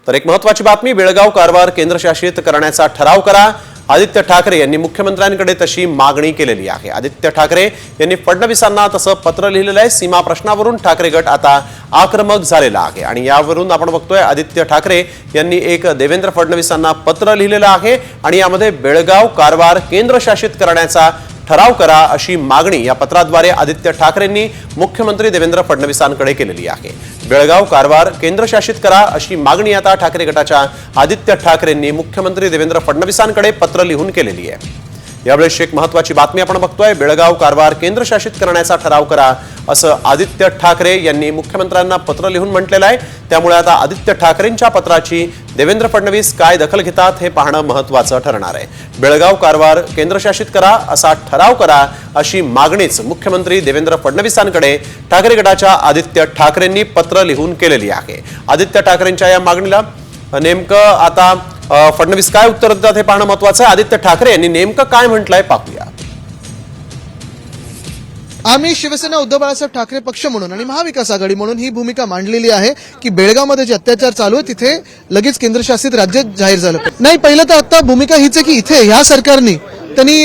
तर एक महत्त्वाची बातमी, बेळगाव कारवार केंद्रशासित करण्याचा ठराव करा। आदित्य ठाकरे यांनी मुख्यमंत्र्यांकडे तशी मागणी केलेली आहे। आदित्य ठाकरे यांनी फडणवीसांना तसं पत्र लिहिलेलं आहे। सीमा प्रश्नावरून ठाकरे गट आता आक्रमक झालेला आहे आणि यावरून आपण बघतोय आदित्य ठाकरे यांनी एक देवेंद्र फडणवीसांना पत्र लिहिलेलं आहे आणि यामध्ये बेळगाव कारवार केंद्रशासित करण्याचा ठराव करा अशी मागणी या पत्राद्वारे आदित्य ठाकरेंनी मुख्यमंत्री देवेंद्र फडणवीसांकडे केलेली आहे। बेळगाव कारवार केंद्रशासित करा अशी मागणी आता ठाकरे गटाच्या आदित्य ठाकरेंनी मुख्यमंत्री देवेंद्र फडणवीसांकडे पत्र लिहून केलेली आहे। यावेळेस एक महत्त्वाची बातमी आपण बघतोय, बेळगाव कारवार केंद्रशासित करण्याचा ठराव करा असं आदित्य ठाकरे यांनी मुख्यमंत्र्यांना पत्र लिहून म्हटलेलं आहे। त्यामुळे आता आदित्य ठाकरेंच्या पत्राची देवेंद्र फडणवीस काय दखल घेतात हे पाहणं महत्त्वाचं ठरणार आहे। बेळगाव कारवार केंद्रशासित करा असा ठराव करा अशी मागणीच मुख्यमंत्री देवेंद्र फडणवीसांकडे ठाकरे गटाच्या आदित्य ठाकरेंनी पत्र लिहून केलेली आहे। आदित्य ठाकरेंच्या या मागणीला नेमकं आता फडणवीस काय उत्तर देतात हे पाहणं महत्त्वाचं आहे। आदित्य ठाकरे यांनी नेमकं काय म्हटलंय पाहूया। आम्ही शिवसेना उद्धव बाळासाहेब ठाकरे पक्ष म्हणून आणि महाविकास आघाडी म्हणून ही भूमिका मांडलेली आहे की बेळगावमध्ये जे अत्याचार चालू आहे तिथे लगेच केंद्रशासित राज्य जाहीर झालं पाहिजे। नाही, पहिलं तर आता भूमिका हीच आहे की इथे ह्या सरकारने त्यांनी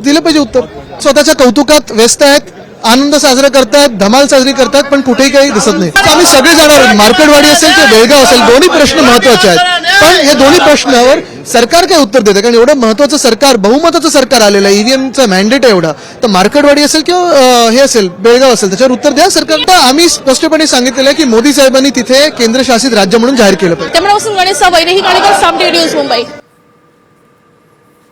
दिलं पाहिजे उत्तर। स्वतःच्या कौतुकात व्यस्त आहेत, आनंद साजरा करतायत, धमाल साजरी करतायत, पण कुठेही काही दिसत नाही। आम्ही सगळे जाणार आहोत, मार्केटवाडी असेल किंवा बेळगाव असेल, दोन्ही प्रश्न महत्वाचे आहेत। पण हे दोन्ही प्रश्नावर सरकार काय उत्तर देतं, कारण एवढं महत्वाचं सरकार, बहुमताचं सरकार आलेलं आहे, ईव्हीएमचा मॅन्डेट आहे एवढा, तर मार्केटवाडी असेल किंवा हे असेल बेळगाव असेल त्याच्यावर उत्तर द्या सरकार। तर आम्ही स्पष्टपणे सांगितलेलं आहे की मोदी साहेबांनी तिथे केंद्रशासित राज्य म्हणून जाहीर केलं पाहिजे। त्यामुळे गणेश वैदेही काणेकर, साम टीव्ही न्यूज, मुंबई।